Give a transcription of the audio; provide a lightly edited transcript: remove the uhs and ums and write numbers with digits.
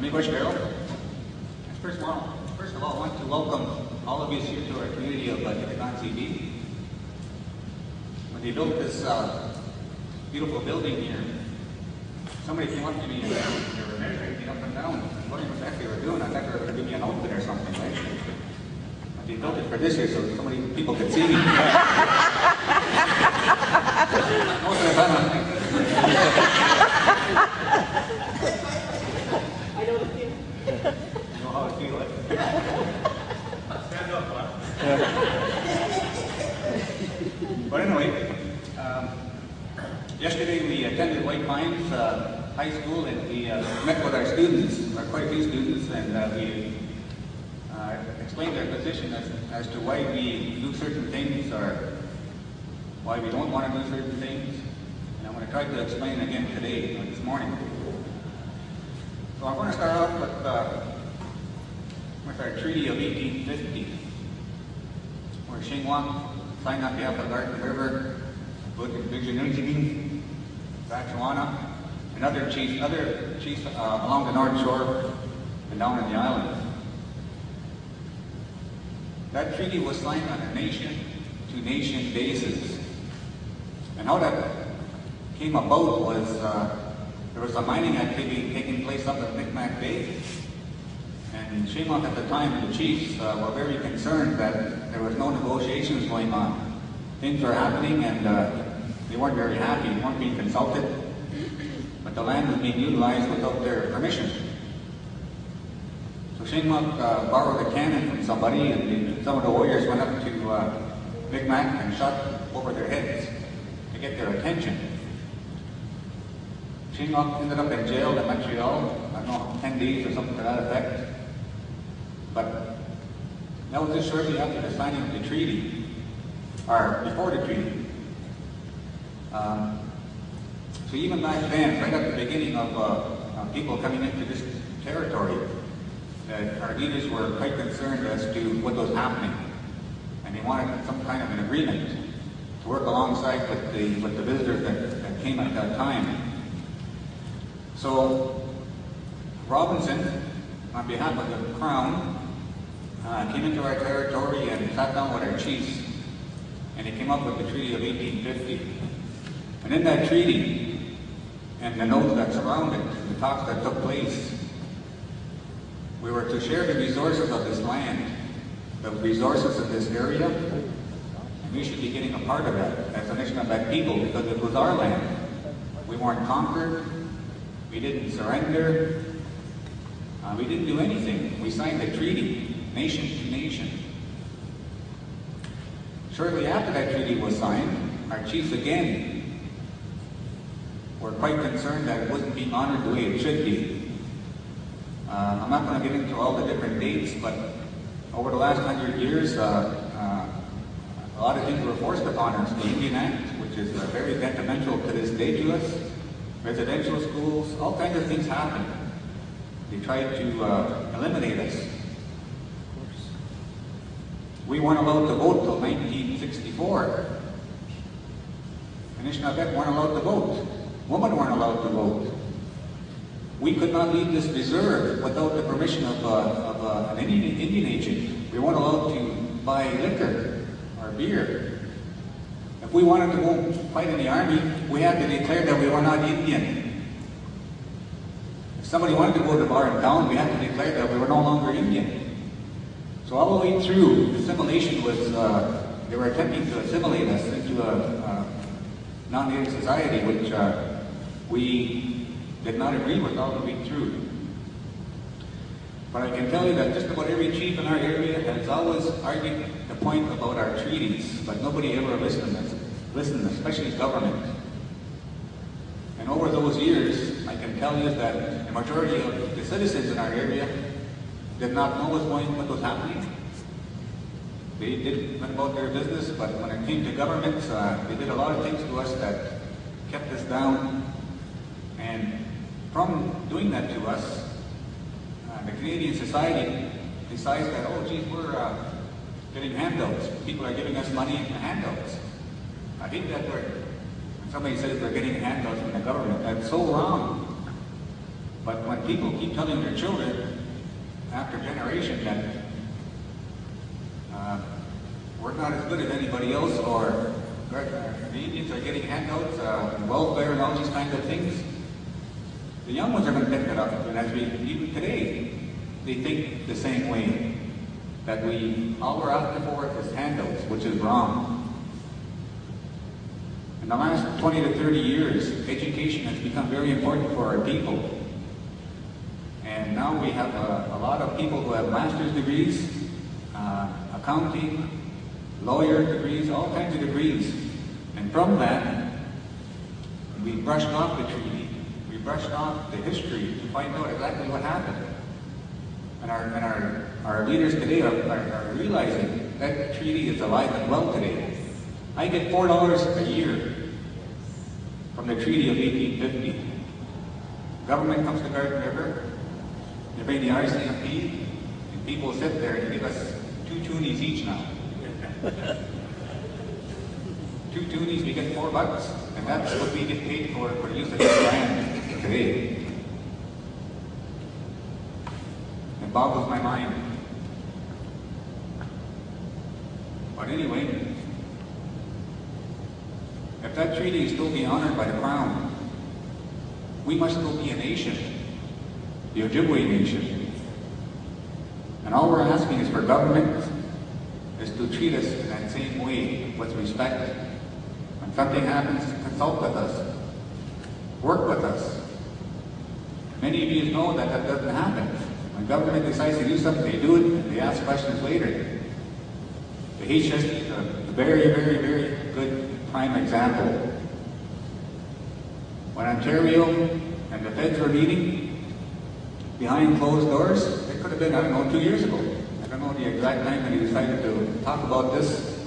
English Carol. First of all, I want to welcome all of you here to our community of Itigan CB. When they built this beautiful building here, somebody came up to me and they were measuring me up and down and wondering what the heck they were doing. I thought they were going to give me an open or something, right? But they built it for this year so many people could see me. Most of the time, I know the feeling. You know how to feel it. Stand up, But anyway, yesterday we attended White Pines High School and we met with our students, quite a few students, and we explained our position as to why we do certain things or why we don't want to do certain things. And I'm going to try to explain again today, this morning. So I'm going to start off with our Treaty of 1850, where Xinguang signed on behalf of Garden River, Viginunjigin, Sachuana, and other chiefs along the North Shore and down in the island. That treaty was signed on a nation-to-nation basis. And how that came about was there was a mining activity taking place up at Micmac Bay. And Xinguang at the time, the chiefs were very concerned that there was no negotiations going on. Things were happening and they weren't very happy, they weren't being consulted. But the land was being utilized without their permission. So Xinguang borrowed a cannon from somebody and some of the warriors went up to Micmac and shot over their heads to get their attention. Xinguang ended up in jail in Montreal, I don't know, 10 days or something to that effect. But that was just shortly after the signing of the treaty, or before the treaty. So even back then, right at the beginning of people coming into this territory, our leaders were quite concerned as to what was happening. And they wanted some kind of an agreement to work alongside with the visitors that came at that time. So Robinson, on behalf of the Crown, came into our territory and sat down with our chiefs, and he came up with the Treaty of 1850. And in that treaty, and the notes that surround it, the talks that took place, we were to share the resources of this land, the resources of this area, and we should be getting a part of that as a Anishinaabe people because it was our land. We weren't conquered, we didn't surrender, we didn't do anything. We signed a treaty, nation to nation. Shortly after that treaty was signed, our chiefs again were quite concerned that it wasn't being honored the way it should be. I'm not going to get into all the different dates, but over the last 100 years, a lot of things were forced upon us. The Indian Act, which is very detrimental to this day to us, residential schools, all kinds of things happened. They tried to eliminate us. We weren't allowed to vote until 1964. Anishinaabe weren't allowed to vote. Women weren't allowed to vote. We could not leave this reserve without the permission of an Indian agent. We weren't allowed to buy liquor or beer. If we wanted to go fight in the army, we had to declare that we were not Indian. If somebody wanted to go to a bar in town, we had to declare that we were no longer Indian. So all the way through, assimilation was, they were attempting to assimilate us into a non-native society, which we did not agree with all the way through. But I can tell you that just about every chief in our area has always argued the point about our treaties, but nobody ever listened, especially government. And over those years, I can tell you that the majority of the citizens in our area did not know what was happening. They went about their business, but when it came to governments, they did a lot of things to us that kept us down. And from doing that to us, the Canadian society decides that, oh geez, we're getting handouts. People are giving us money and handouts. I hate that word. When somebody says they're getting handouts from the government, that's so wrong. But when people keep telling their children after generation that we're not as good as anybody else, or the Indians are getting handouts, welfare and all these kinds of things, the young ones are going to pick that up. And as we, even today, they think the same way, that all we're asking for is handouts, which is wrong. In the last 20 to 30 years, education has become very important for our people. And now we have a lot of people who have master's degrees, accounting, lawyer degrees, all kinds of degrees. And from that, we brushed off the treaty. We brushed off the history to find out exactly what happened. And our leaders today are realizing that treaty is alive and well today. I get $4 a year from the Treaty of 1850. Government comes to Garden River, they pay the RCMP, and people sit there and give us 2 toonies each now. 2 toonies, we get $4, and that's what we get paid for the use of this land today. It boggles my mind. But anyway, if that treaty is still being honored by the Crown, we must still be a nation, the Ojibwe nation. And all we're asking is for government is to treat us in that same way, with respect. When something happens, consult with us, work with us. Many of you know that that doesn't happen. When government decides to do something, they do it, and they ask questions later. The HST is a very, very, very good prime example. When Ontario and the feds were meeting behind closed doors, it could have been, I don't know, 2 years ago. I don't know the exact time when he decided to talk about this